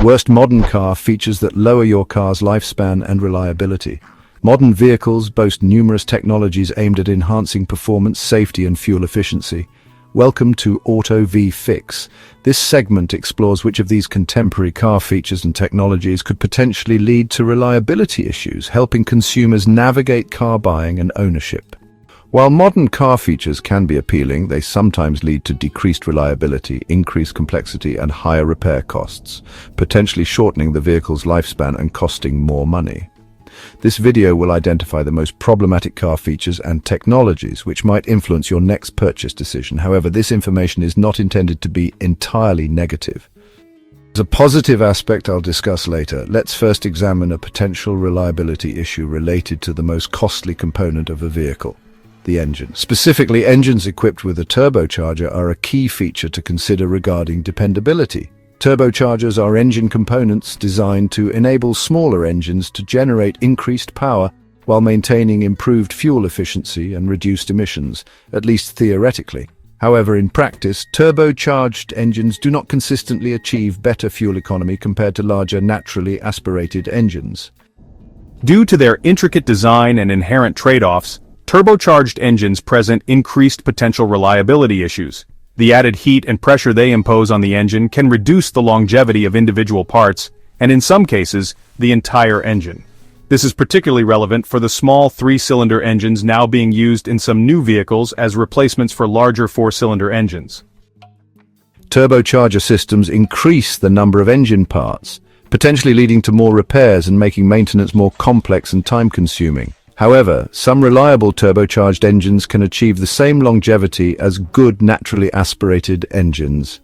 Worst modern car features that lower your car's lifespan and reliability. Modern vehicles boast numerous technologies aimed at enhancing performance, safety, and fuel efficiency. Welcome to Auto V Fix. This segment explores which of these contemporary car features and technologies could potentially lead to reliability issues, helping consumers navigate car buying and ownership. While modern car features can be appealing, they sometimes lead to decreased reliability, increased complexity, and higher repair costs, potentially shortening the vehicle's lifespan and costing more money. This video will identify the most problematic car features and technologies which might influence your next purchase decision. However, this information is not intended to be entirely negative. There's a positive aspect I'll discuss later. Let's first examine a potential reliability issue related to the most costly component of a vehicle: the engine. Specifically, engines equipped with a turbocharger are a key feature to consider regarding dependability. Turbochargers are engine components designed to enable smaller engines to generate increased power while maintaining improved fuel efficiency and reduced emissions, at least theoretically. However, in practice, turbocharged engines do not consistently achieve better fuel economy compared to larger naturally aspirated engines. Due to their intricate design and inherent trade-offs, turbocharged engines present increased potential reliability issues. The added heat and pressure they impose on the engine can reduce the longevity of individual parts, and in some cases, the entire engine. This is particularly relevant for the small 3-cylinder engines now being used in some new vehicles as replacements for larger 4-cylinder engines. Turbocharger systems increase the number of engine parts, potentially leading to more repairs and making maintenance more complex and time-consuming. However, some reliable turbocharged engines can achieve the same longevity as good naturally aspirated engines.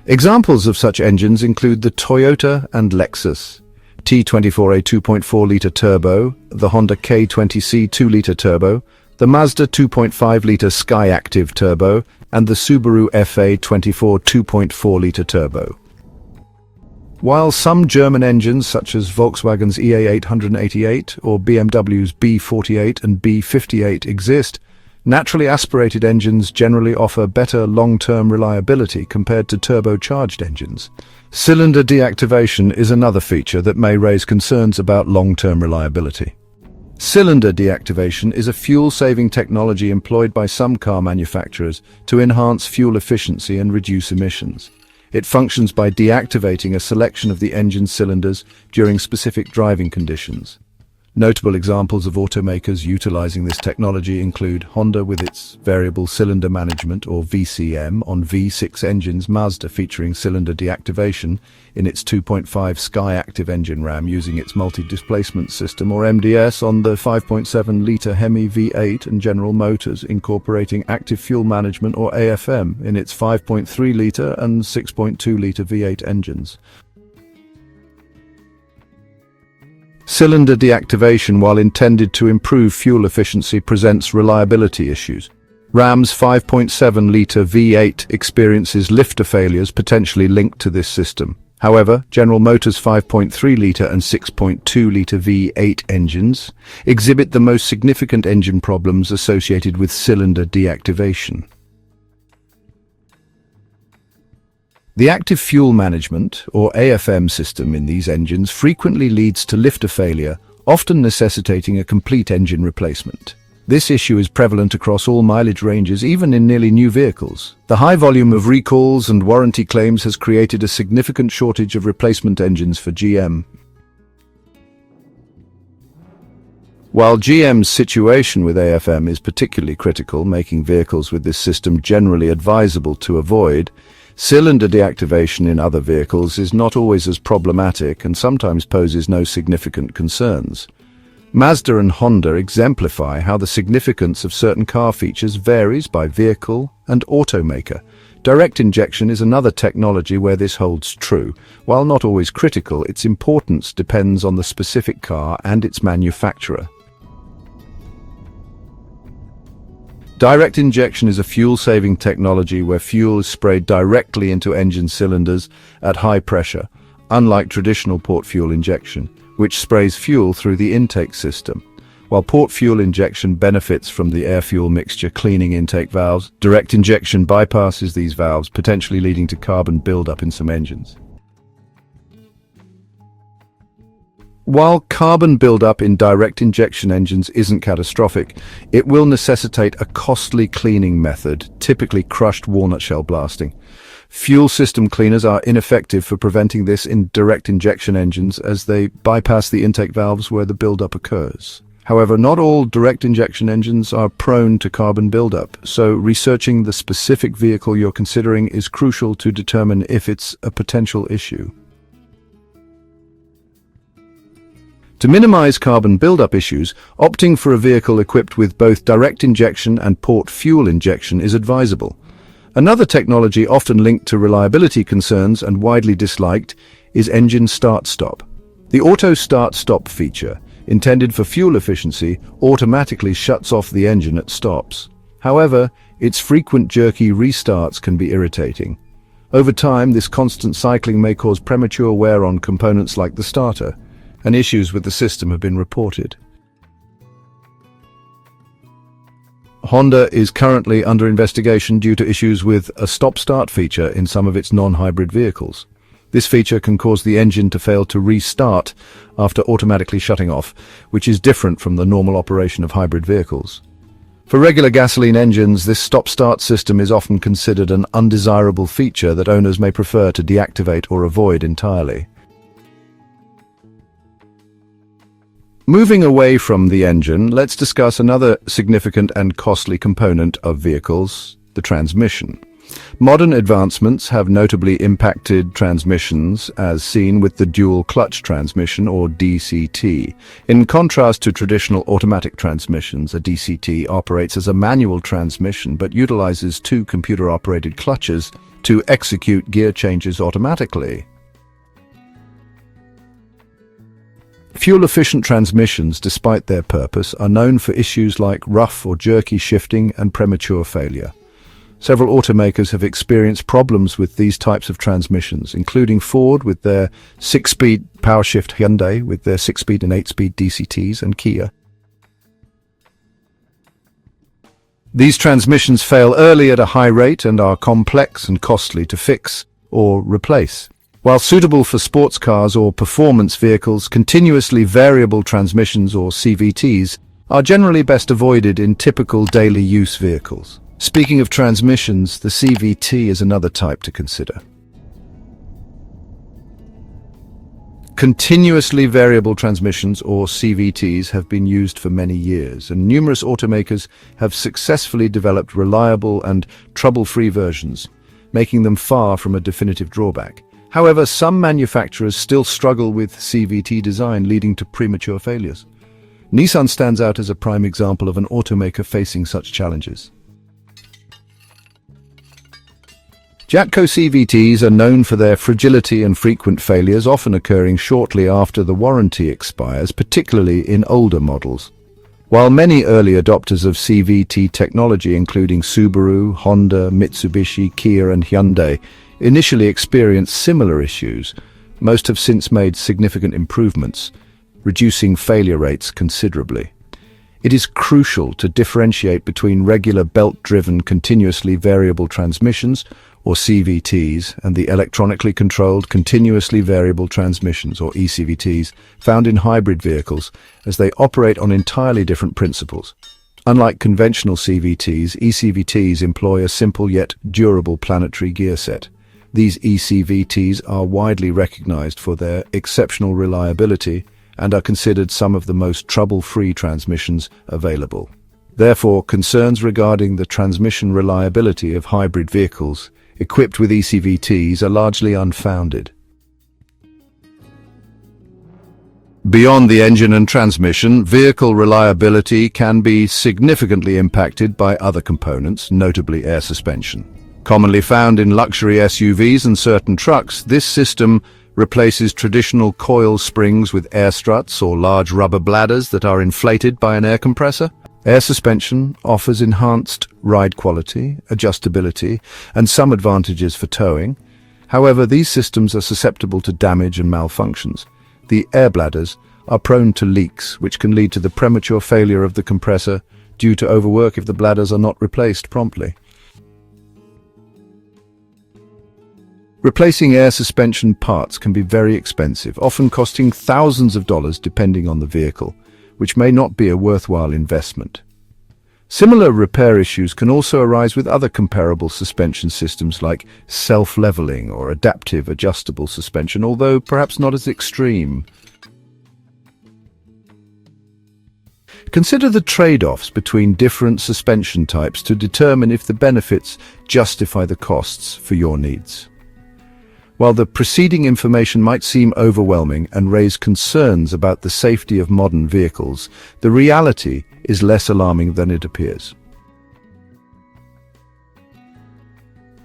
Examples of such engines include the Toyota and Lexus T24A 2.4-litre turbo, the Honda K20C 2-litre turbo, the Mazda 2.5-litre Skyactiv turbo, and the Subaru FA24 2.4-litre turbo. While some German engines, such as Volkswagen's EA888 or BMW's B48 and B58 exist, naturally aspirated engines generally offer better long-term reliability compared to turbocharged engines. Cylinder deactivation is another feature that may raise concerns about long-term reliability. Cylinder deactivation is a fuel-saving technology employed by some car manufacturers to enhance fuel efficiency and reduce emissions. It functions by deactivating a selection of the engine cylinders during specific driving conditions. Notable examples of automakers utilizing this technology include Honda with its variable cylinder management or VCM on V6 engines, Mazda featuring cylinder deactivation in its 2.5 Skyactiv engine ram using its multi-displacement system, or MDS on the 5.7-litre Hemi V8, and General Motors incorporating active fuel management or AFM in its 5.3-litre and 6.2-litre V8 engines. Cylinder deactivation, while intended to improve fuel efficiency, presents reliability issues. Ram's 5.7-litre V8 experiences lifter failures potentially linked to this system. However, General Motors' 5.3-litre and 6.2-litre V8 engines exhibit the most significant engine problems associated with cylinder deactivation. The active fuel management, or AFM system in these engines frequently leads to lifter failure, often necessitating a complete engine replacement. This issue is prevalent across all mileage ranges, even in nearly new vehicles. The high volume of recalls and warranty claims has created a significant shortage of replacement engines for GM. While GM's situation with AFM is particularly critical, making vehicles with this system generally advisable to avoid, cylinder deactivation in other vehicles is not always as problematic and sometimes poses no significant concerns. Mazda and Honda exemplify how the significance of certain car features varies by vehicle and automaker. Direct injection is another technology where this holds true. While not always critical, its importance depends on the specific car and its manufacturer. Direct injection is a fuel-saving technology where fuel is sprayed directly into engine cylinders at high pressure, unlike traditional port fuel injection, which sprays fuel through the intake system. While port fuel injection benefits from the air-fuel mixture cleaning intake valves, direct injection bypasses these valves, potentially leading to carbon buildup in some engines. While carbon buildup in direct injection engines isn't catastrophic, it will necessitate a costly cleaning method, typically crushed walnut shell blasting. Fuel system cleaners are ineffective for preventing this in direct injection engines as they bypass the intake valves where the buildup occurs. However, not all direct injection engines are prone to carbon buildup, so researching the specific vehicle you're considering is crucial to determine if it's a potential issue. To minimize carbon buildup issues, opting for a vehicle equipped with both direct injection and port fuel injection is advisable. Another technology often linked to reliability concerns and widely disliked is engine start-stop. The auto start-stop feature, intended for fuel efficiency, automatically shuts off the engine at stops. However, its frequent jerky restarts can be irritating. Over time, this constant cycling may cause premature wear on components like the starter, and issues with the system have been reported. Honda is currently under investigation due to issues with a stop-start feature in some of its non-hybrid vehicles. This feature can cause the engine to fail to restart after automatically shutting off, which is different from the normal operation of hybrid vehicles. For regular gasoline engines, this stop-start system is often considered an undesirable feature that owners may prefer to deactivate or avoid entirely. Moving away from the engine, let's discuss another significant and costly component of vehicles, the transmission. Modern advancements have notably impacted transmissions, as seen with the dual-clutch transmission, or DCT. In contrast to traditional automatic transmissions, a DCT operates as a manual transmission but utilizes two computer-operated clutches to execute gear changes automatically. Fuel-efficient transmissions, despite their purpose, are known for issues like rough or jerky shifting and premature failure. Several automakers have experienced problems with these types of transmissions, including Ford with their 6-speed PowerShift, Hyundai with their 6-speed and 8-speed DCTs, and Kia. These transmissions fail early at a high rate and are complex and costly to fix or replace. While suitable for sports cars or performance vehicles, continuously variable transmissions, or CVTs, are generally best avoided in typical daily use vehicles. Speaking of transmissions, the CVT is another type to consider. Continuously variable transmissions, or CVTs, have been used for many years, and numerous automakers have successfully developed reliable and trouble-free versions, making them far from a definitive drawback. However, some manufacturers still struggle with CVT design, leading to premature failures. Nissan stands out as a prime example of an automaker facing such challenges. Jatco CVTs are known for their fragility and frequent failures, often occurring shortly after the warranty expires, particularly in older models. While many early adopters of CVT technology, including Subaru, Honda, Mitsubishi, Kia, and Hyundai, initially experienced similar issues, most have since made significant improvements, reducing failure rates considerably. It is crucial to differentiate between regular belt-driven continuously variable transmissions, or CVTs, and the electronically controlled continuously variable transmissions, or ECVTs, found in hybrid vehicles, as they operate on entirely different principles. Unlike conventional CVTs, ECVTs employ a simple yet durable planetary gear set. These ECVTs are widely recognized for their exceptional reliability and are considered some of the most trouble-free transmissions available. Therefore, concerns regarding the transmission reliability of hybrid vehicles equipped with ECVTs are largely unfounded. Beyond the engine and transmission, vehicle reliability can be significantly impacted by other components, notably air suspension. Commonly found in luxury SUVs and certain trucks, this system replaces traditional coil springs with air struts or large rubber bladders that are inflated by an air compressor. Air suspension offers enhanced ride quality, adjustability, and some advantages for towing. However, these systems are susceptible to damage and malfunctions. The air bladders are prone to leaks, which can lead to the premature failure of the compressor due to overwork if the bladders are not replaced promptly. Replacing air suspension parts can be very expensive, often costing thousands of dollars depending on the vehicle, which may not be a worthwhile investment. Similar repair issues can also arise with other comparable suspension systems like self-leveling or adaptive adjustable suspension, although perhaps not as extreme. Consider the trade-offs between different suspension types to determine if the benefits justify the costs for your needs. While the preceding information might seem overwhelming and raise concerns about the safety of modern vehicles, the reality is less alarming than it appears.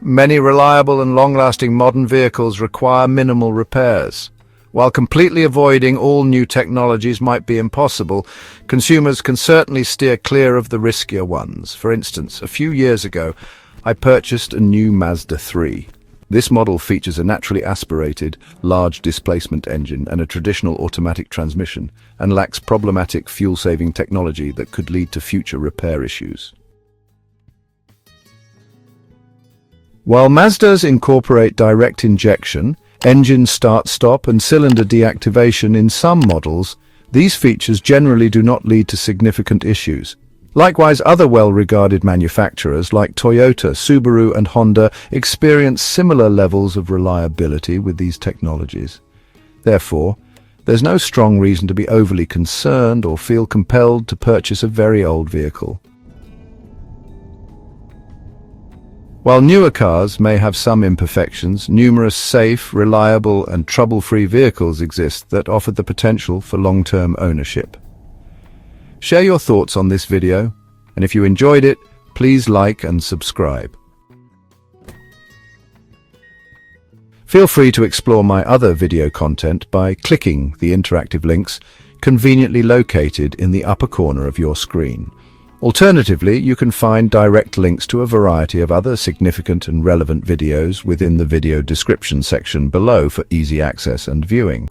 Many reliable and long-lasting modern vehicles require minimal repairs. While completely avoiding all new technologies might be impossible, consumers can certainly steer clear of the riskier ones. For instance, a few years ago, I purchased a new Mazda 3. This model features a naturally aspirated, large displacement engine and a traditional automatic transmission, and lacks problematic fuel-saving technology that could lead to future repair issues. While Mazdas incorporate direct injection, engine start-stop and cylinder deactivation in some models, these features generally do not lead to significant issues. Likewise, other well-regarded manufacturers like Toyota, Subaru and Honda experience similar levels of reliability with these technologies. Therefore, there's no strong reason to be overly concerned or feel compelled to purchase a very old vehicle. While newer cars may have some imperfections, numerous safe, reliable and trouble-free vehicles exist that offer the potential for long-term ownership. Share your thoughts on this video, and if you enjoyed it, please like and subscribe. Feel free to explore my other video content by clicking the interactive links conveniently located in the upper corner of your screen. Alternatively, you can find direct links to a variety of other significant and relevant videos within the video description section below for easy access and viewing.